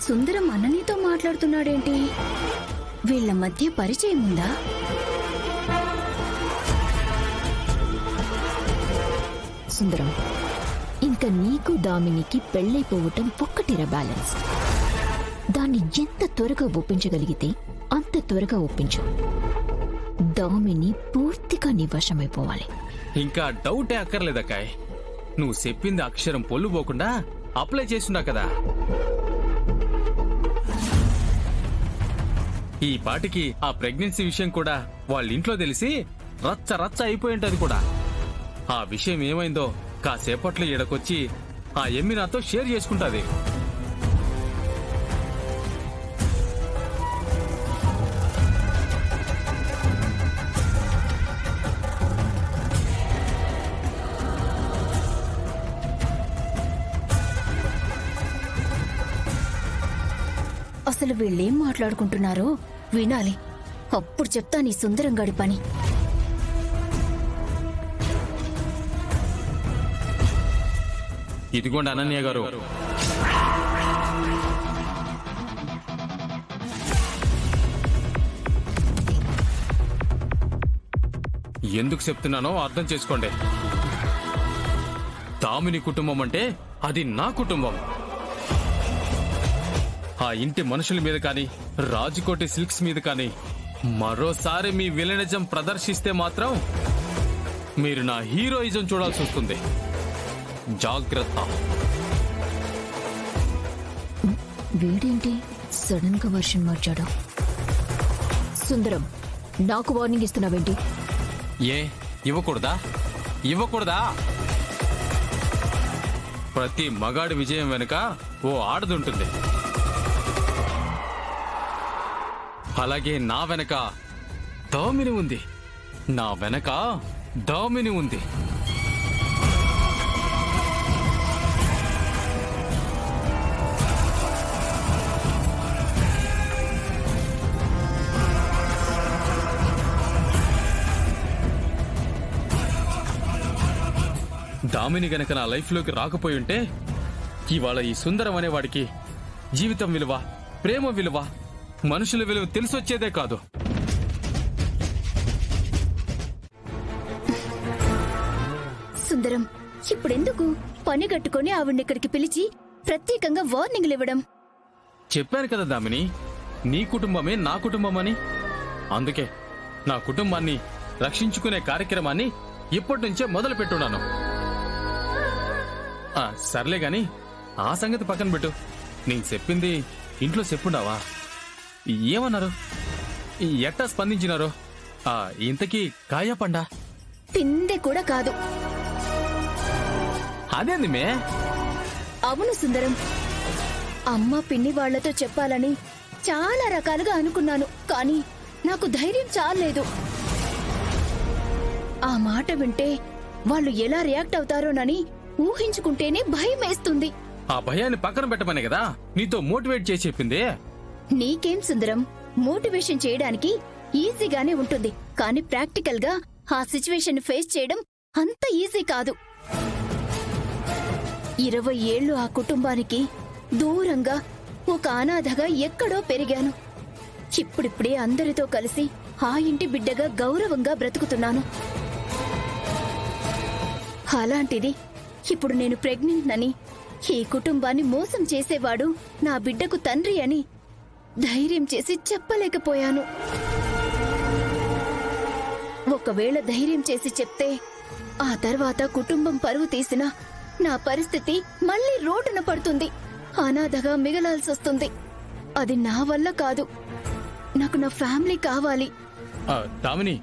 సుందరం అన్ననితో మాట్లాడుతున్నాడేంటి? వీళ్ల మధ్య పరిచయం ఉందా? సుందరం, ఇంకా నీకు దామినికి పెళ్ళైపోవటం ఒక్కటిరా బ్యాలెన్స్. దాన్ని ఎంత త్వరగా ఒప్పించగలిగితే అంత త్వరగా ఒప్పించు. దామిని పూర్తిగా నీ వశమైపోవాలి. ఇంకా డౌటే అక్కర్లేదక్కాయ్. నువ్వు చెప్పింది అక్షరం పొల్లు పోకుండా అప్లై చేస్తున్నా కదా. ఈ పాటికి ఆ ప్రెగ్నెన్సీ విషయం కూడా వాళ్ళ ఇంట్లో తెలిసి రచ్చ రచ్చ అయిపోయింటది కూడా. ఆ విషయం ఏమైందో కాసేపట్లో ఈడకొచ్చి ఆ ఎమ్మి నాతో షేర్ చేసుకుంటాది. అసలు వీళ్ళేం మాట్లాడుకుంటున్నారో వినాలి. అప్పుడు చెప్తా నీ సుందరం గడి పని. ఇదిగోండి అనన్య గారు. ఎందుకు చెప్తున్నానో అర్థం చేసుకోండి. దామిని కుటుంబం అంటే అది నా కుటుంబం. ఆ ఇంటి మనుషుల మీద కానీ రాజకోటి సిల్క్స్ మీద కానీ మరోసారి మీ విలనిజం ప్రదర్శిస్తే మాత్రం మీరు నా హీరోయిజం చూడాల్సి వస్తుంది. జాగ్రత్త. వీడేంటి సడన్ గా వర్షన్ మార్చాడు? సుందరం, నాకు వార్నింగ్ ఇస్తున్నావేంటి? ఏ ఇవ్వకూడదా? ఇవ్వకూడదా? ప్రతి మగాడి విజయం వెనుక ఓ ఆడదుంటుంది. అలాగే నా వెనక దామిని ఉంది. నా వెనక దామిని ఉంది. దామిని గనక నా లైఫ్లోకి రాకపోయి ఉంటే ఇవాళ ఈ సుందరం అనేవాడికి జీవితం విలువ, ప్రేమ విలువ, మనుషుల విలువ తెలిసొచ్చేదే కాదు. సుందరం, ఇప్పుడెందుకు పని కట్టుకుని ఆవిడ్నిక్కడికి పిలిచి ప్రత్యేకంగా వార్నింగ్లు ఇవ్వడం? చెప్పాను కదా దామిని, నీ కుటుంబమే నా కుటుంబమని. అందుకే నా కుటుంబాన్ని రక్షించుకునే కార్యక్రమాన్ని ఇప్పటి నుంచే మొదలు పెట్టున్నాను. సర్లే గాని ఆ సంగతి పక్కన పెట్టు. నేను చెప్పింది ఇంట్లో చెప్పుండావా? ఏమన్నారు? ఎట్టా స్పందించినారు? ఇంతకీ కాయ పండా? పిందె కూడా కాదు. అదేంది మే? అవును సుందరం, అమ్మ పిన్ని వాళ్లతో చెప్పాలని చాలా రకాలుగా అనుకున్నాను. కానీ నాకు ధైర్యం చాలేదు. ఆ మాట వింటే వాళ్ళు ఎలా రియాక్ట్ అవుతారోనని ఊహించుకుంటేనే భయం వేస్తుంది. ఆ భయాన్ని పక్కన పెట్టమనే కదా నీతో మోటివేట్ చేసి చెప్పింది. నీకేం సుందరం, మోటివేషన్ చేయడానికి ఈజీగానే ఉంటుంది. కానీ ప్రాక్టికల్ గా ఆ సిచ్యువేషన్ ఫేస్ చేయడం అంత ఈజీ కాదు. 20 ఏళ్లు ఆ కుటుంబానికి దూరంగా ఒక అనాథగా ఎక్కడో పెరిగాను. ఇప్పుడిప్పుడే అందరితో కలిసి ఆ ఇంటి బిడ్డగా గౌరవంగా బ్రతుకుతున్నాను. అలాంటిది ఇప్పుడు నేను ప్రెగ్నెంట్ నని, ఈ కుటుంబాన్ని మోసం చేసేవాడు నా బిడ్డకు తండ్రి అని ధైర్యం చేసి చెప్పలేకపోయాను. ఒకవేళ ధైర్యం చేసి చెప్తే ఆ తర్వాత కుటుంబం పరువు తీసినా నా పరిస్థితి మళ్లీ రోడ్డున పడుతుంది. అనాథగా మిగలాల్సొస్తుంది. అది నా వల్ల కాదు. నాకు నా ఫ్యామిలీ కావాలి. దామిని,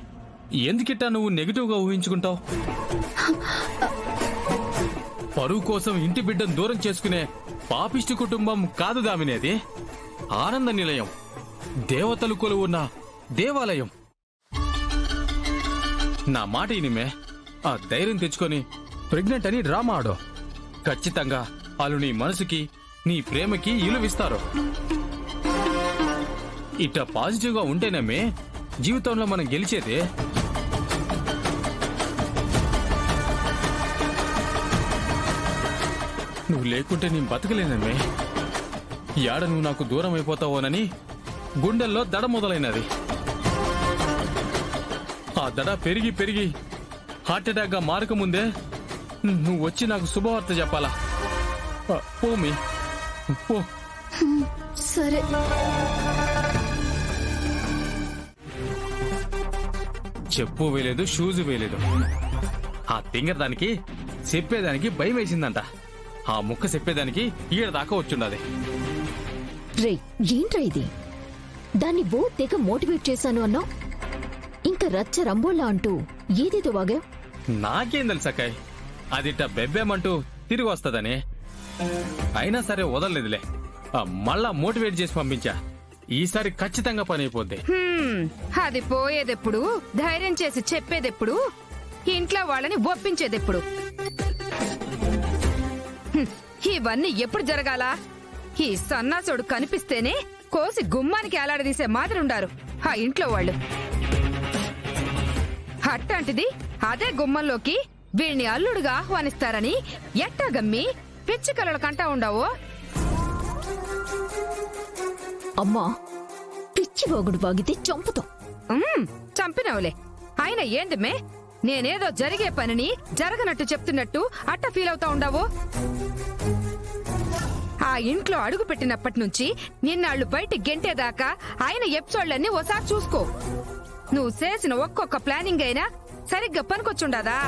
ఎందుకిట్టా నువ్వు నెగిటివ్ గా ఊహించుకుంటావు? పరువు కోసం ఇంటి బిడ్డను దూరం చేసుకునే పాపిష్టి కుటుంబం కాదు దామిని. అది ఆనంద నిలయం, దేవతలు కొలువున్న దేవాలయం. నా మాట ఇనిమే. ఆ ధైర్యం తెచ్చుకొని ప్రెగ్నెంట్ అని డ్రామా ఆడో. ఖచ్చితంగా వాళ్ళు నీ మనసుకి, నీ ప్రేమకి ఇలువిస్తారు. ఇట్ట పాజిటివ్ గా ఉంటేనేమే జీవితంలో మనం గెలిచేదే. నువ్వు లేకుంటే నేను బతకలేనమే. యాడ నువ్వు నాకు దూరం అయిపోతావోనని గుండెల్లో దడ మొదలైనది. ఆ దడ పెరిగి పెరిగి హార్ట్అటాక్ గా మారకముందే నువ్వు వచ్చి నాకు శుభవార్త చెప్పాలా? పోమి పో. సరే. చెప్పు వేయలేదు, షూజు వేయలేదు. ఆ తింగర్ దానికి చెప్పేదానికి భయం వేసిందంట. ఆ ముక్క చెప్పేదానికి ఈడ దాకా వచ్చుండది. రే, ఏంట్రా ఇది? దాన్ని ఓ తెగ మోటివేట్ చేశాను అన్నావు, ఇంకా రచ్చ రంబోళ్ళా అంటూ ఏదేదో వాగావు. నాకేం తెలుసక్కాయ్, అదిట బెబ్బేమంటూ తిరిగి వస్తదని. అయినా సరే వదలలేదులే. మళ్ళా మోటివేట్ చేసి పంపించా. ఈసారి ఖచ్చితంగా పని అయిపోద్ది. అది పోయేదెప్పుడు, ధైర్యం చేసి చెప్పేదెప్పుడు, ఇంట్లో వాళ్ళని ఒప్పించేదెప్పుడు? ఇవన్నీ ఎప్పుడు జరగాల? ఈ సన్నాసుడు కనిపిస్తేనే కోసి గుమ్మానికి ఏలాడదీసే మాదిరుండారు ఆ ఇంట్లో వాళ్ళు. అట్టాంటిది అదే గుమ్మంలోకి వీణ్ణి అల్లుడుగా ఆహ్వానిస్తారని ఎట్టా గమ్మి పిచ్చి కలలు కంటా ఉండావో? అమ్మా, పిచ్చి వాగుడు వాగితే చంపుతాం. చంపినవులే. ఆయన ఏందిమే, నేనేదో జరిగే పనిని జరగనట్టు చెప్తున్నట్టు అట్ట ఫీల్ అవుతా ఉండావు? ఆ ఇంట్లో అడుగు పెట్టినప్పటి నుంచి నిన్నాళ్ళు బయటి గెంటేదాకా ఆయన ఎపిసోడ్లన్నీ ఓసారి చూసుకో. నువ్వు చేసిన ఒక్కొక్క ప్లానింగ్ అయినా సరిగ్గా పనికొచ్చుండదా?